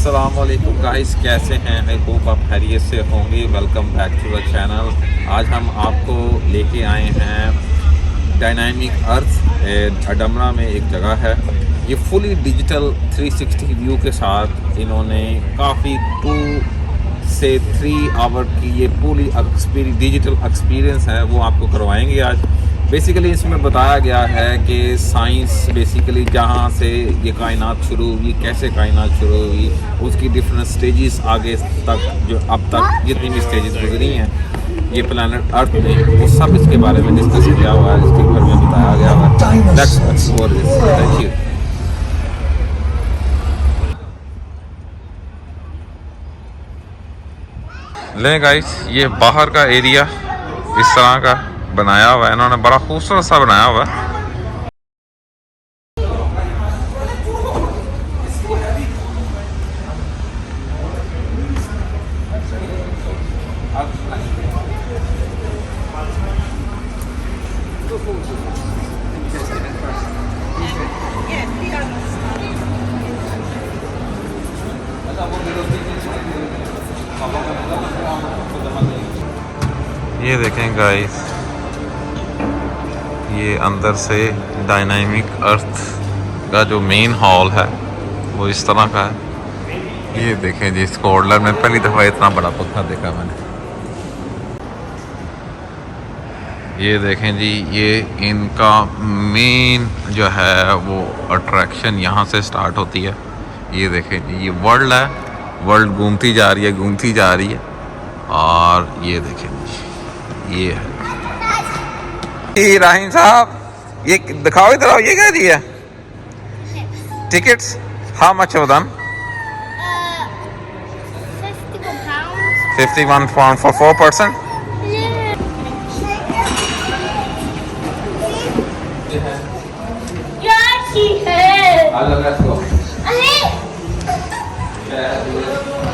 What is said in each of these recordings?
अस्सलाम-ओ-alikum guys, कैसे हैं? I hope आप खैरियत से होंगे। Welcome back to the channel. आज हम आपको लेके आए हैं डायनामिक अर्थ अडमरा में एक जगह है। ये फुली डिजिटल 360 व्यू के साथ इन्होंने काफ़ी 2 से 3 आवर की ये पूरी डिजिटल एक्सपीरियंस है, वो आपको करवाएंगे आज। बेसिकली इसमें बताया गया है कि साइंस बेसिकली जहाँ से ये कायनात शुरू हुई, कैसे कायनात शुरू हुई, उसकी डिफरेंट स्टेजेस आगे तक जो अब तक जितनी भी स्टेजेस गुजरी हैं ये प्लैनेट अर्थ में, वो सब इसके बारे में डिस्कस किया हुआ है, इसके बारे में बताया गया हुआ है। Let's explore this. Thank you. ले गाइस, ये बाहर का एरिया इस तरह का बनाया हुआ है, इन्होंने बड़ा खूबसूरत सा बनाया हुआ है। ये देखें गाइस, ये अंदर से डायनामिक अर्थ का जो मेन हॉल है वो इस तरह का है। ये देखें जी, स्कॉटलैंड में पहली दफ़ा इतना बड़ा पत्थर देखा मैंने। ये देखें जी, ये इनका मेन जो है वो अट्रैक्शन यहाँ से स्टार्ट होती है। ये देखें जी, ये वर्ल्ड है, वर्ल्ड घूमती जा रही है, घूमती जा रही है। और ये देखें जी, ये है राहिम साहब, ये दिखाओ इधर आओ। ये क्या दिया tickets? How much of them? 51 pounds for 4 person? Hello, let's go.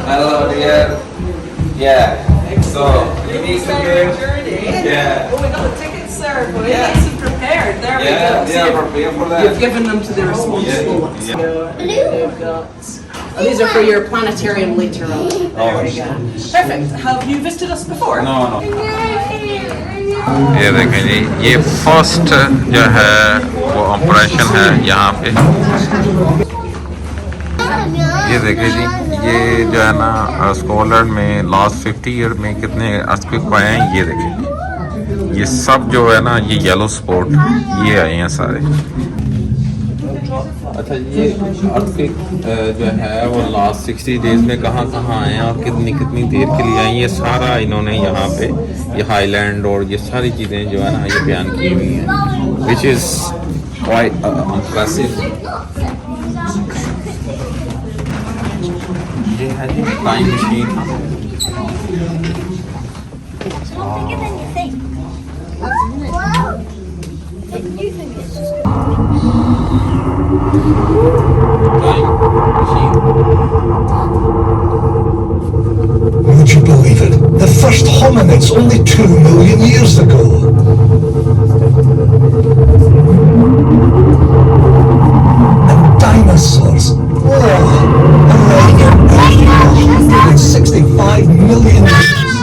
Hello dear. Yeah. So, you need to get. Yeah. Oh, we got the tickets, sir. Well, yes. Nice and prepared. There we go. Yeah, prepared for that. You've given them to the responsible ones. They've got. Oh, these are for your planetarium later on. There we go. Perfect. Have you visited us before? No, no. ये देखें जी, ये first जो है वो operation है यहाँ पे। ये देखें जी, ये जो है ना स्कॉटलैंड में लास्ट 50 ईयर में कितने अर्थक्वेक आए हैं। ये देखें, ये सब जो है ना, ये येलो स्पॉट ये आए हैं सारे। अच्छा, ये अर्थक्वेक जो है वो लास्ट 60 डेज में कहाँ कहाँ आए हैं और कितनी कितनी देर के लिए आए, ये सारा इन्होंने यहाँ पे ये हाईलैंड और ये सारी चीज़ें जो है ना ये बयान की हुई हैं, विच इज़ क्वाइट इम्प्रेसिव। ये है जी time machine. Would you believe it? The first hominids only 2 million years ago. And dinosaurs. Arriving in 165 million years.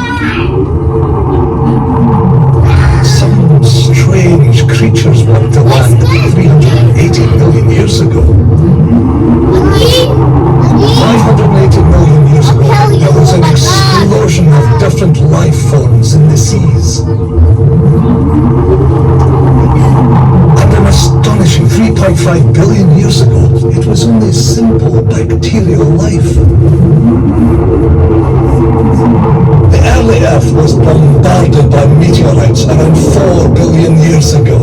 Some strange creatures walked the land 380 million years ago. 580 million years ago, there was an explosion of different life forms in the seas. And an astonishing 3.5 billion years ago, it was only simple bacterial life. The early Earth was bombarded by meteorites around 4 billion years ago.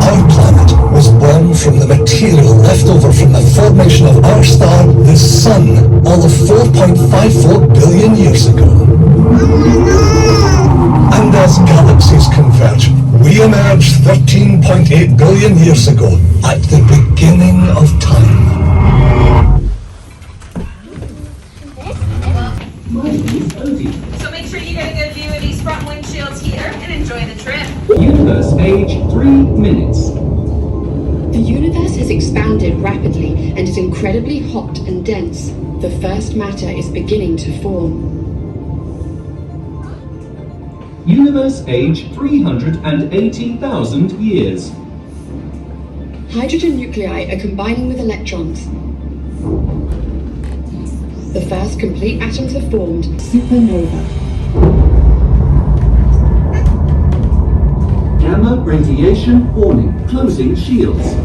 Our planet was born from the material left over from the formation of our star, the Sun, all of 4.54 billion years ago. And as galaxies converge, we emerged 13.8 billion years ago, at the beginning of time. So make sure you get a good view of these front windshields here and enjoy the trip. Universe age 3 minutes. The universe has expanded rapidly and is incredibly hot and dense. The first matter is beginning to form. Universe age 380,000 years. Hydrogen nuclei are combining with electrons. The first complete atoms are formed, supernova. Gamma radiation warning. Closing shields.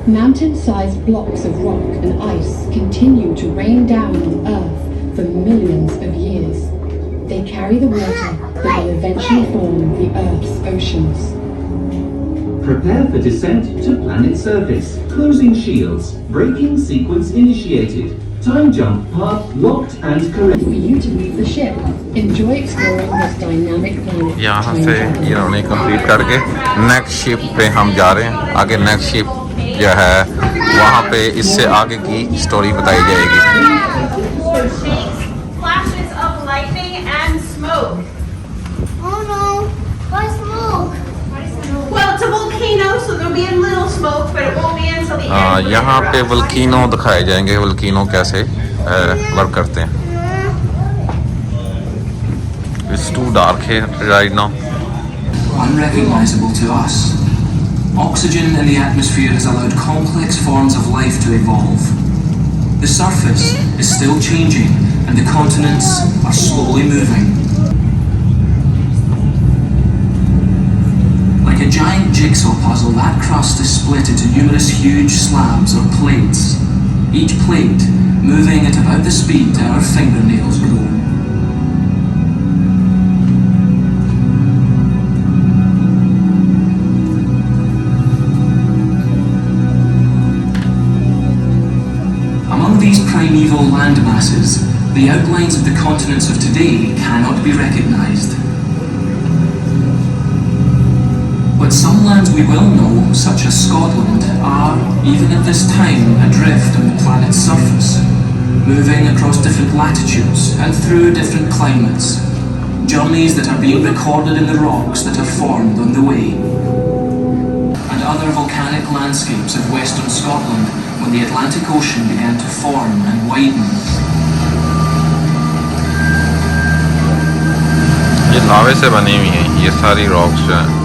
Mountain-sized blocks of rock and ice continue to rain down on Earth for millions of years. They carry the water that will eventually form the Earth's oceans. Prepare for descent to planet surface. Closing shields. Braking sequence initiated. Time jump path locked and correct. For you to leave the ship, enjoy exploring this dynamic planet. यहाँ से इन्होंने complete करके next ship पे हम जा रहे हैं। आगे नेक्स्ट शिप जो है वहाँ पे इससे आगे की स्टोरी बताई जाएगी। Flashes of lightning and smoke. Oh no, why smoke? Well, it's a volcano, so there'll be a little smoke, but it won't be until the end. यहाँ पे वल्कीनो दिखाए जाएंगे, वल्कीनो कैसे वर्क करते हैं। It's too dark here right now. Unrecognizable to us. Oxygen in the atmosphere has allowed complex forms of life to evolve. The surface is still changing and the continents are slowly moving. Like a giant jigsaw puzzle, that crust is split into numerous huge slabs or plates, each plate moving at about the speed our fingernails grow. These primeval land masses, the outlines of the continents of today cannot be recognized. But some lands we will know, such as Scotland, are, even at this time, adrift on the planet's surface, moving across different latitudes and through different climates, journeys that are being recorded in the rocks that have formed on the way. And other volcanic landscapes of western Scotland when the Atlantic Ocean began to form and widen. ये लावे से बनी हुई हैं ये सारी rocks जो हैं।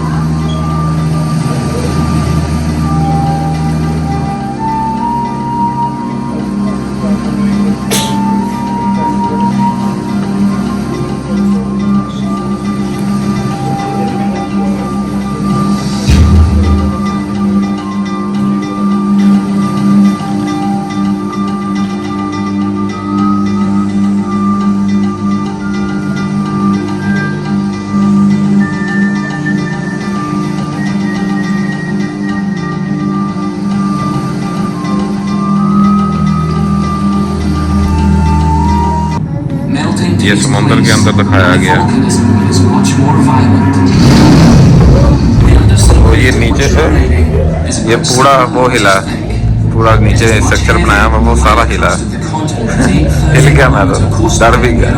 ये समुंदर के अंदर दिखाया गया है। तो ये नीचे से ये पूरा वो हिला, पूरा नीचे स्ट्रक्चर बनाया हुआ वो सारा हिला। हिल गया मैं तो डर भी गया।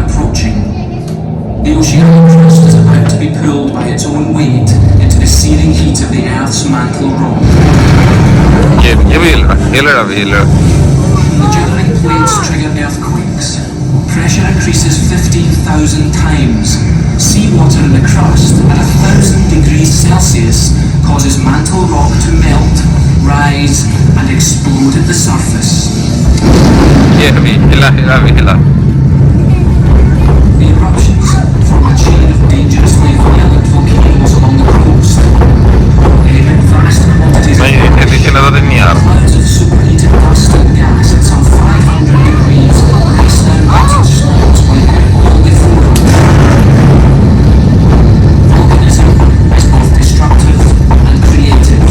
The oceanic crust is about to be pulled by its own weight into the searing heat of the Earth's mantle rock. ये भी हिल रहा, हिल रहा। The jittering plates trigger earthquakes. Pressure increases 15,000 times. Seawater in the crust at 1,000 degrees Celsius causes mantle rock to melt, rise, and explode at the surface. ये भी हिला। The eruptions form a chain of dangerously violent volcanoes along the coast. They emit vast quantities of clouds of superheated dust and gas at some 500 degrees, race down mountain slopes, wiping all before them. Volcanism is both destructive and creative.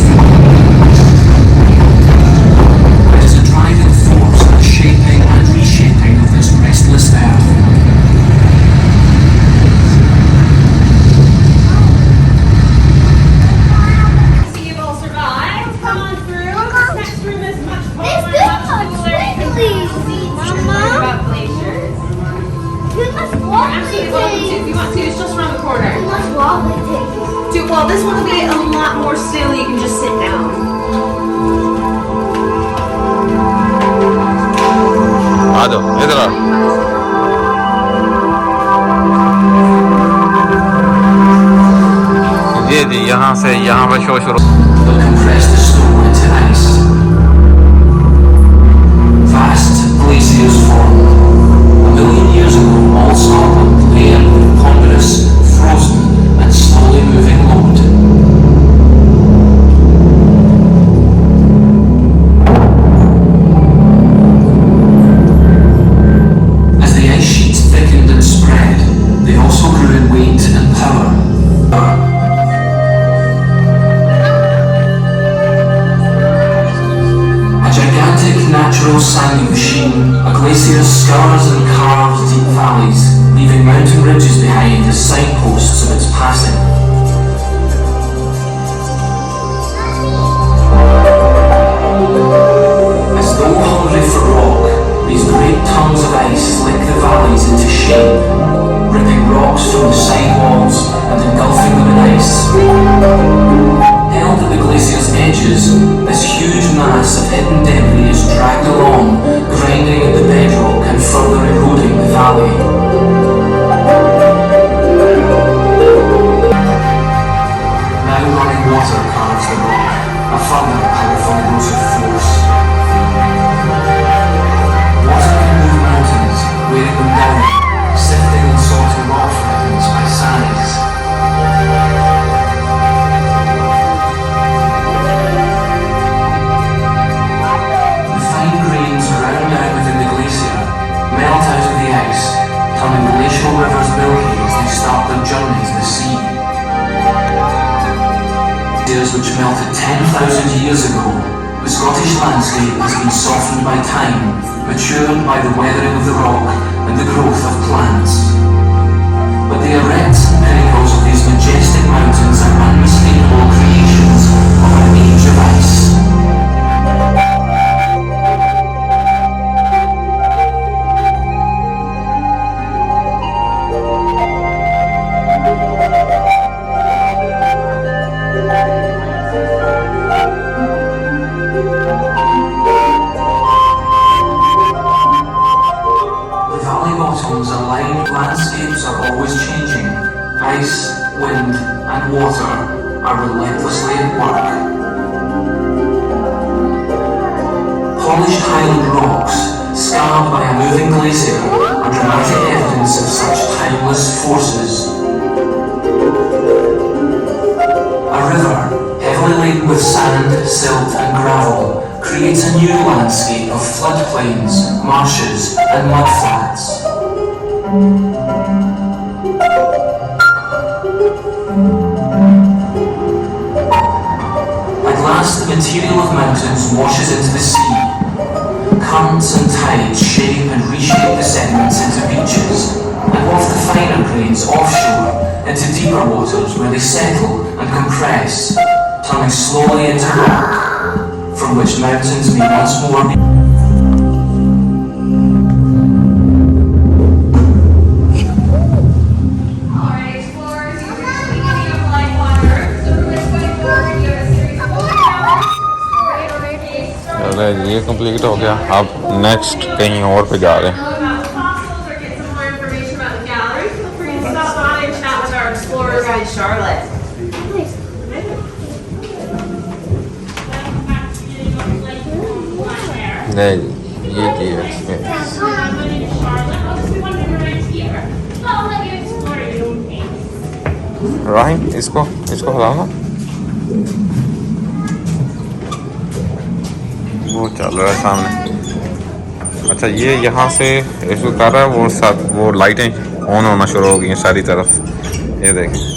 It is a driving force in the shaping and reshaping of this restless get a lot more still. You can just sit down. आ जाओ इधर आओ। जी यहाँ से यहाँ पर show शुरू। Will compress the snow into ice. Vast glaciers formed. A million years ago, all Scotland lay under ponderous, frozen, and slowly moving load. As the ice sheets thickened and spread, they also grew in weight and power. A gigantic natural sanding machine, a glacier scours and carves deep valleys, leaving mountain ridges behind as signposts of its passing. As though hungry for rock, these great tongues of ice lick the valleys into shape, ripping rocks from the side walls and engulfing them in ice. Held at the glacier's edges, this huge mass of hidden debris is dragged along, grinding at the bedrock and further eroding the valley. Now running water carves the rock, a further powerful erosive force. Water can move mountains, weighing them down, sifting and sorting rock fragments by size. The fine grains ground out within the glacier melt out of the ice, turning glacial rivers milky as they start their journey to the sea. Glaciers which melted 10,000 years ago, the Scottish landscape has been softened by time, matured by the weathering of the rock and the growth of plants. But the erect pinnacles of these majestic mountains are unmistakable creations of an age of ice. The valley bottoms are lined, landscapes are always changing. Ice, wind, and water are relentlessly at work. Polished highland rocks, scarred by a moving glacier, are dramatic evidence of such timeless forces. A river, heavily laden with sand, silt, and gravel, creates a new landscape of floodplains, marshes, and mudflats. At last, the material of mountains washes into the sea. Currents and tides shape and reshape the sediments into beaches, and waft the finer grains offshore into deeper waters where they settle and compress, turning slowly into rock, from which mountains may once more be. Alright, explorers, you're at the beginning of light water. So from this point forward, you have a series of open hours. Right, okay, start अरे ये complete हो गया, अब next कहीं और पे जा रहे हैं। about the fossils or get some more information about the gallery. Feel free to stop by and chat with our explorer guide, Charlotte. नहीं ये जी है राहिम, इसको हटाओ ना, वो चल रहा है सामने। अच्छा ये यहाँ से इसको कर रहा है, वो साथ वो लाइटें ऑन होना शुरू हो गई हैं सारी तरफ, ये देखें।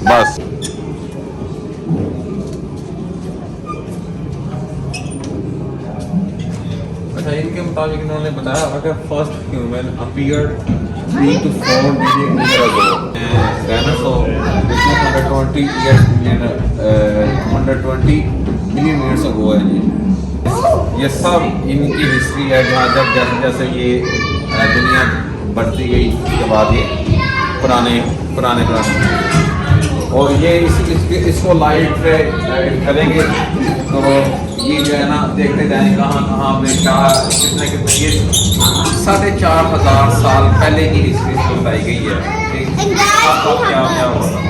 बस अच्छा इनके मुताबिक इन्होंने बताया अगर first human appeared 3 to 4 million years ago, dinosaur 120 million years ago है ये सब इनकी हिस्ट्री है जहाँ जब जैसे जैसे ये दुनिया बढ़ती गई उसके बाद ये पुराने और ये इसको लाइट करेंगे तो ये जो है ना देखते जाएंगे कहाँ पे क्या कितने ये 4,500 साल पहले की हिस्ट्री से बताई गई है कि क्या हुआ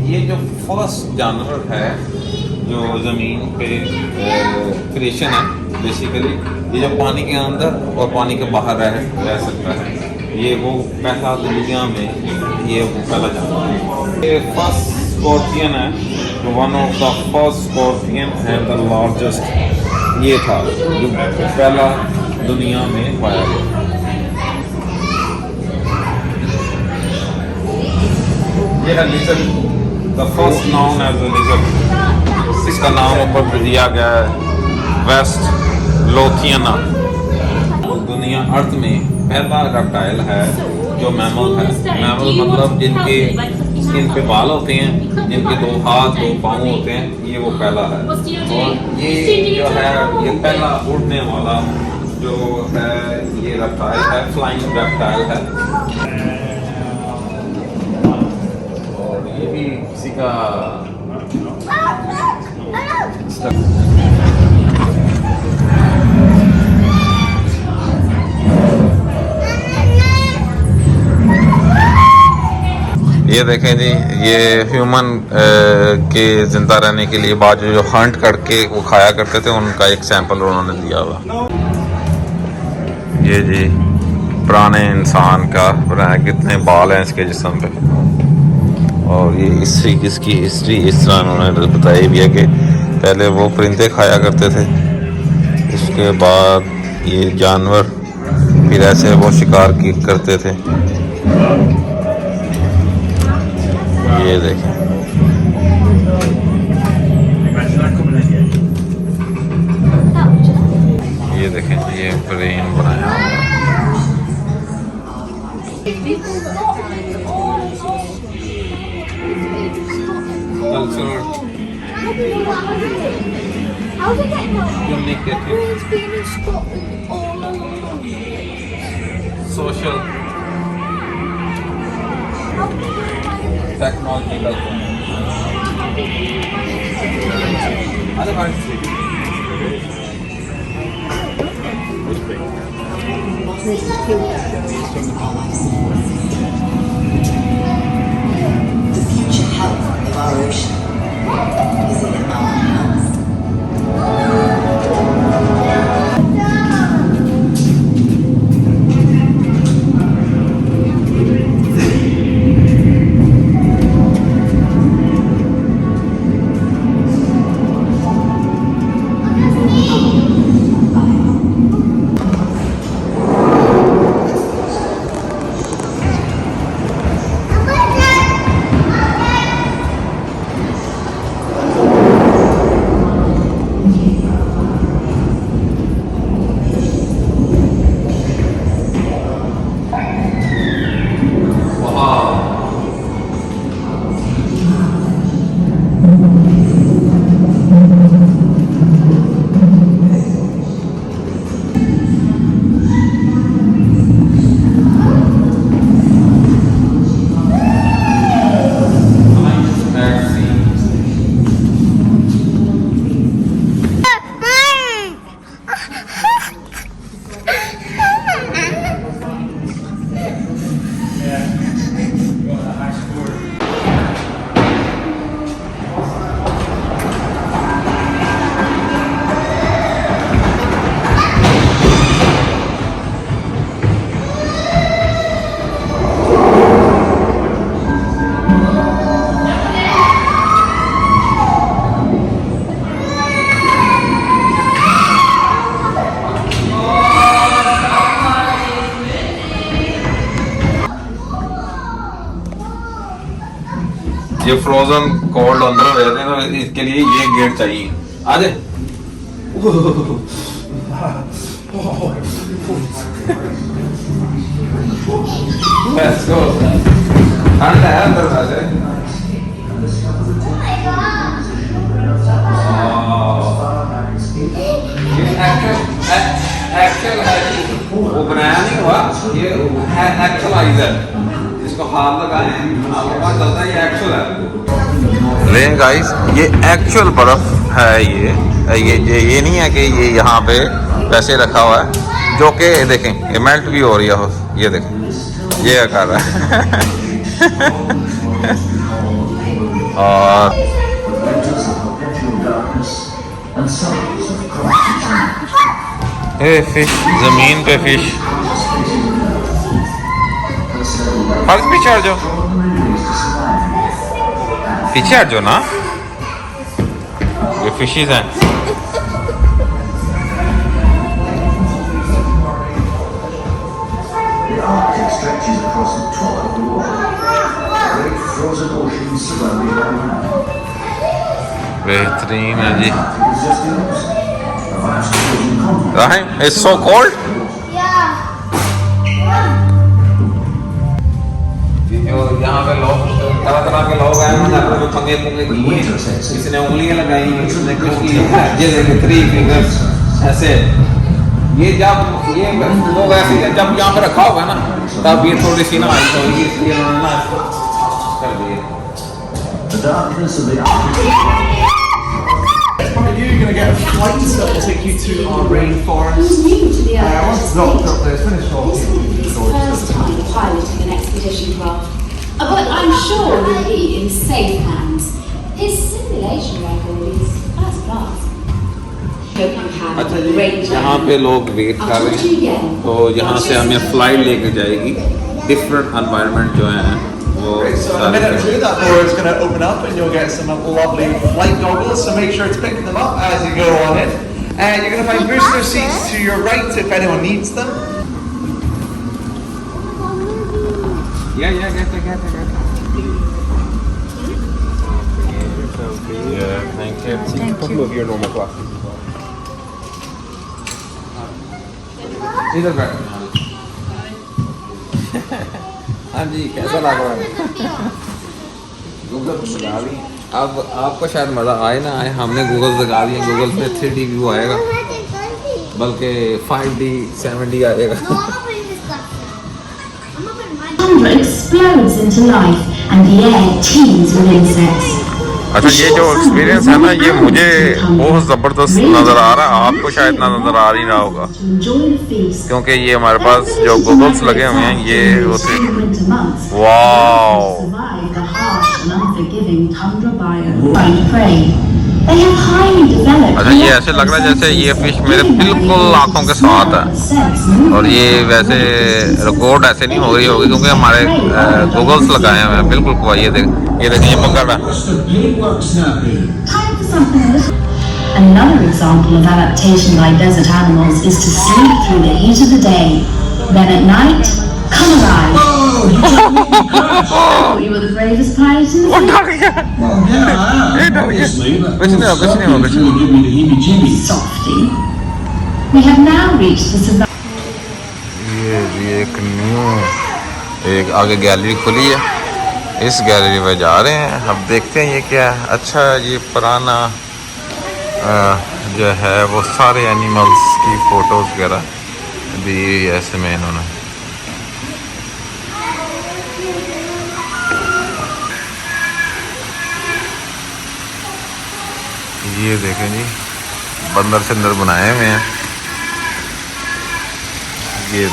ये जो फर्स्ट जानवर है जो ज़मीन पे क्रिएशन है बेसिकली ये जो पानी के अंदर और पानी के बाहर रह सकता है ये वो पहला दुनिया में ये वो पहला जानवर है ये फर्स्ट स्कॉर्पियन है one of the first scorpion and the largest ये था जो पहला दुनिया में पाया गया ये है lizard the first known as a lizard इसका नाम ऊपर दिया गया है वेस्ट लोथियाना दुनिया अर्थ में पहला रेप्टाइल है जो मैमल है मैमल मतलब जिनके स्किन पे बाल होते हैं जिनके 2 हाथ 2 पाँव होते हैं ये वो पहला है और ये जो है ये पहला उड़ने वाला जो है ये रेप्टाइल है फ्लाइंग रेप्टाइल है और ये भी किसी का ये देखें जी ये ह्यूमन के ज़िंदा रहने के लिए बाद जो हंट करके वो खाया करते थे उनका एक सैंपल उन्होंने दिया हुआ ये जी पुराने इंसान का कितने बाल हैं इसके जिस्म पे और ये इसकी हिस्ट्री इस तरह उन्होंने बताई भी है कि पहले वो परिंदे खाया करते थे उसके बाद ये जानवर फिर ऐसे वो शिकार करते थे ये देखें ये देखें ये प्लेन बनाया social technological The future health of our ocean is in our hands. ये फ्रोजन कोल्ड अंदर रहते हैं ना, इसके लिए ये गेट चाहिए। आ जाए। Let's go. ठंड है अंदर से। एक्चुअल है, वो बनाया नहीं हुआ, ये एक्चुअलाइज है। इसको हाथ लगाएं, आपको पता चलता है ये एक्चुअल है। लेकिन गाइस ये एक्चुअल बर्फ है, ये नहीं है कि ये यहाँ पे वैसे रखा हुआ है, जो कि देखें ये मेल्ट भी हो रही है। ये देखें ये कर रहा है। और फिश, जमीन पे फिश। फर्श पीछे हट जाओ, पीछे हट जाओ ना, ये फिशेज हैं। बेहतरीन है जी। Rahim, it's so cold. जो यहाँ पे लोग तरह तरह के लोग आए हैं, अपने पंगे पुंगे किए, किसी ने उंगलियां लगाई, किसी ने कुछ किया, ये देखिए 3 fingers ऐसे। ये जब ये लोग ऐसे जब यहाँ पे रखा होगा ना, तब ये थोड़ी सी ना आई होगी, इसलिए उन्होंने ना कर दिए। You're going to get a flight that will take you to our rainforest. Once it's docked up there, it's finished talking. First time piloting an expedition craft. But I'm sure he'll be in safe hands. His simulation record is first class. अच्छा जी, यहाँ पे लोग wait कर रहे हैं, तो यहाँ से हमें फ्लाइट लेके जाएगी। डिफरेंट एनवायरनमेंट जो है वो So in a minute or two, that door is going to open up and you'll get some lovely flight goggles, so make sure to pick them up as you go on in. You're going to find booster seats to your right if anyone needs them. Yeah, get it. Yeah, thank you. A couple of your normal glasses. इधर बैठ। हाँ जी, कैसा लग रहा है? Google पे लगा दी। अब आपको शायद मज़ा आए ना आए, हमने गूगल लगा दिया। गूगल पे 3D व्यू आएगा, बल्कि 5D 7D आएगा। Tundra explodes into life and the air teems with insects. अच्छा, ये जो एक्सपीरियंस है ना, ये मुझे बहुत ज़बरदस्त नज़र आ रहा है। आपको शायद ना नज़र आ नहीं रहा होगा, क्योंकि ये हमारे पास जो गूगल्स लगे हुए हैं ये होते हैं। वाओ, अच्छा ये ऐसे लग रहा है जैसे ये फिश मेरे बिल्कुल आंखों के साथ है। और ये वैसे रिकॉर्ड ऐसे नहीं हो रही होगी, क्योंकि हमारे गूगल्स लगाए हुए हैं बिल्कुल। ये देखें ये पकड़ रहा है। Another example of adaptation by desert animals is to sleep through the heat of the day. Then at night, come alive. Oh, you were the bravest pilot in the sea. Well, yeah, I am, obviously, but give me the heebie-jeebies. Softy. We have now reached the survival. ये एक new एक आगे gallery खुली है, इस gallery में जा रहे हैं। अब देखते हैं ये क्या है। अच्छा, ये पुराना जो है वो सारे एनिमल्स की फ़ोटोज़ वगैरह दी ऐसे में इन्होंने। ये देखें जी, बंदर से अंदर बनाए हुए हैं। ये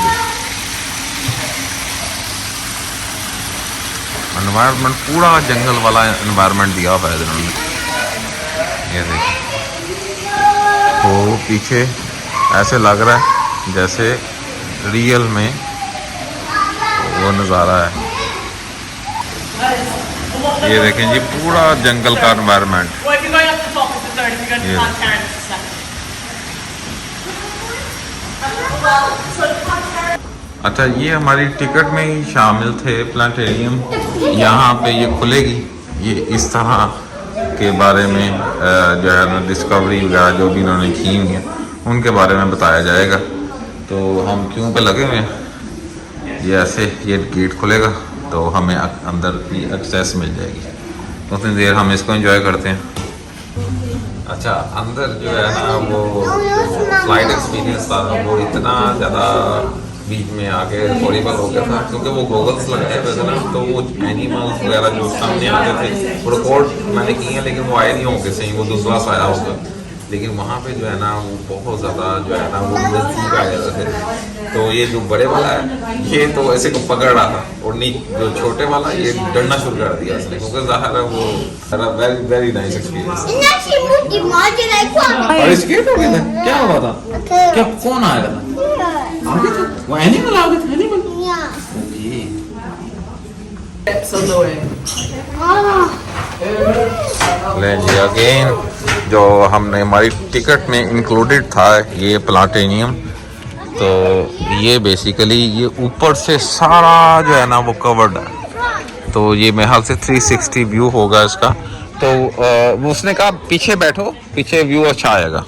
एनवायरनमेंट पूरा जंगल वाला एनवायरनमेंट दिया हुआ है इन्होंने। ये देखिए, तो पीछे ऐसे लग रहा है जैसे रियल में वो नज़ारा है। ये देखें जी, पूरा जंगल का एनवायरनमेंट। अच्छा, ये हमारी टिकट में ही शामिल थे प्लानिटेरियम। यहाँ पे ये खुलेगी, ये इस तरह के बारे में जो है ना डिस्कवरी वगैरह जो भी इन्होंने की हुई है उनके बारे में बताया जाएगा। तो हम क्यों पे लगे हुए हैं, ये ऐसे ये गेट खुलेगा तो हमें अंदर की एक्सेस मिल जाएगी। तो उतनी देर हम इसको एंजॉय करते हैं। अच्छा, अंदर जो है ना वो फ्लाइट एक्सपीरियंस था वो इतना ज़्यादा बीच में आके हॉरिबल हो गया था क्योंकि वो गॉगल्स लगाए हुए थे ना, तो वो एनिमल्स वगैरह जो सामने आते थे वो रिकॉर्ड मैंने किए हैं लेकिन वो आए नहीं होंगे सही, वो दूसरा साया होगा। लेकिन वहाँ पे जो है ना वो बहुत ज़्यादा जो है ना वो नज़दीक आ जाते थे। तो ये जो बड़े वाला है ये तो ऐसे को पकड़ रहा था और जो छोटे वाला ये डरना शुरू कर दिया उसने, क्योंकि ज़ाहिर है वो वेरी वेरी नाइस एक्सपीरियंस। और इसके हो गया था, क्या हुआ था, क्या कौन आया था, वो एनिमल आ गया था, एनिमल। ले जी अगेन जो हमने हमारी टिकट में इंक्लूडेड था ये प्लाटेनियम। तो ये बेसिकली ये ऊपर से सारा जो है ना वो कवर्ड है। तो ये मेरे ख्याल से 360 व्यू होगा इसका। तो वो उसने कहा पीछे बैठो, पीछे व्यू अच्छा आएगा।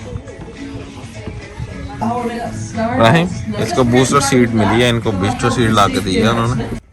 राहिम, इसको बूस्टर सीट मिली है, इनको बूस्टर सीट ला के दी है उन्होंने।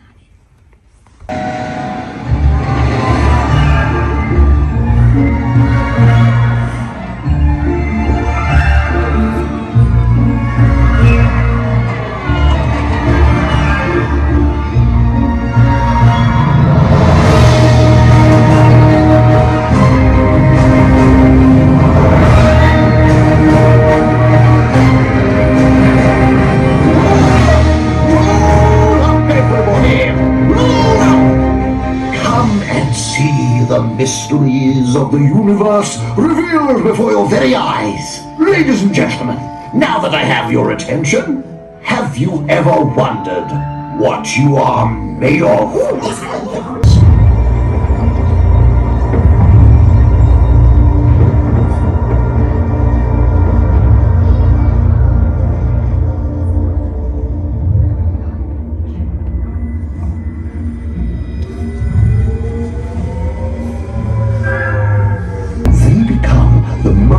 Mysteries of the universe revealed before your very eyes. Ladies and gentlemen, now that I have your attention, have you ever wondered what you are made of?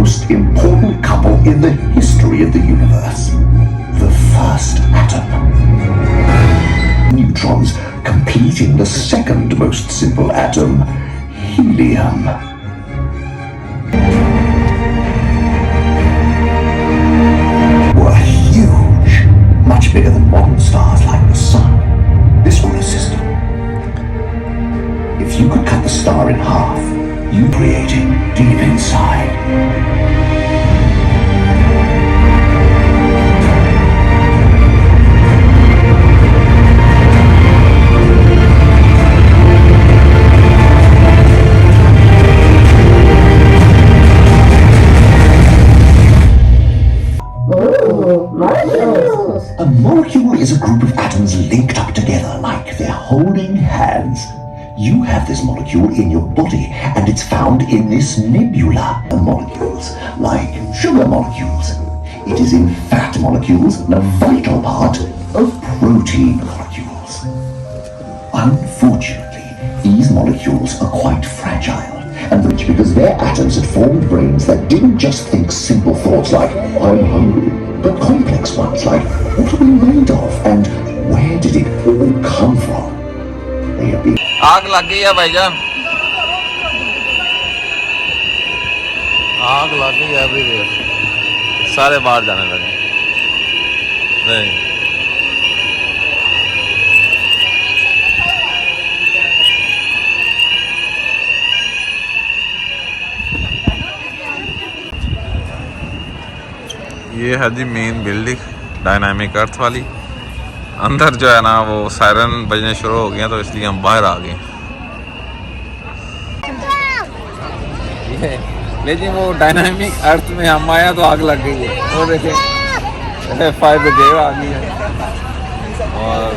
Most important couple in the history of the universe. The first atom. Neutrons completing the second most simple atom, helium. Were huge, much bigger than modern stars like the sun. This solar system. If you could cut the star in half, you create it deep inside. A molecule is a group of atoms linked up together like they're holding hands. You have this molecule in your body and it's found in this nebula. Molecules, like sugar molecules. It is in fat molecules and a vital part of protein molecules. Unfortunately, these molecules are quite fragile and rich because their atoms had formed brains that didn't just think simple thoughts like, I'm hungry, but complex ones like, what are we made of and where did it all come from? They have been आग लग गई है भाईजान, आग लग गई है everywhere, सारे बाहर जाने लगे। नहीं ये है जी मेन बिल्डिंग डायनामिक अर्थ वाली। अंदर जो है ना वो सायरन बजने शुरू हो गए तो इसलिए हम बाहर आ गए। लेकिन वो डायनामिक अर्थ में हम आया तो आग लग गई है। वो देखिए फायर ब्रिगेड आ गई है। और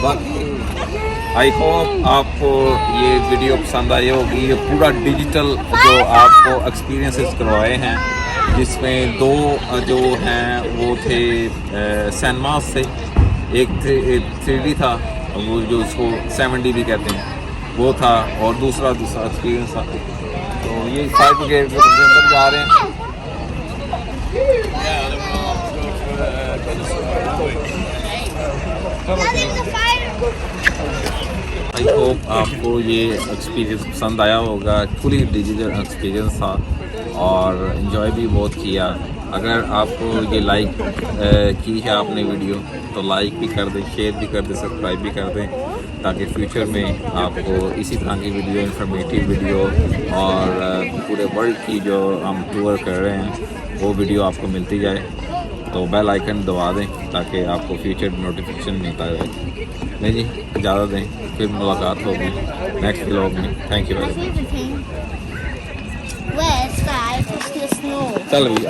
बाकी आई होप आपको ये वीडियो पसंद आई होगी। ये पूरा डिजिटल जो आपको एक्सपीरियंसेस करवाए हैं, जिसमें दो जो हैं वो थे सिनेमास से, एक 3D था, वो जो उसको 7D भी कहते हैं, वो था, और दूसरा एक्सपीरियंस था। तो ये फायर ब्रिगेड के अंदर जा रहे हैं। आई होप आपको ये एक्सपीरियंस पसंद आया होगा। फुली डिजिटल एक्सपीरियंस था और इन्जॉय भी बहुत किया। अगर आपको ये लाइक की है आपने वीडियो, तो लाइक भी कर दें, शेयर भी कर दें, सब्सक्राइब भी कर दें, ताकि फ्यूचर में आपको इसी तरह की वीडियो, इंफॉर्मेटिव वीडियो और पूरे वर्ल्ड की जो हम टूर कर रहे हैं वो वीडियो आपको मिलती जाए। तो बेल आइकन दबा दें ताकि आपको फ्यूचर नोटिफिकेशन मिलता रहे। नहीं जी, इजाज़त दें, फिर मुलाकात होगी नेक्स्ट व्लॉग में। Thank you very much. Where's sky? It's the snow. चल भैया।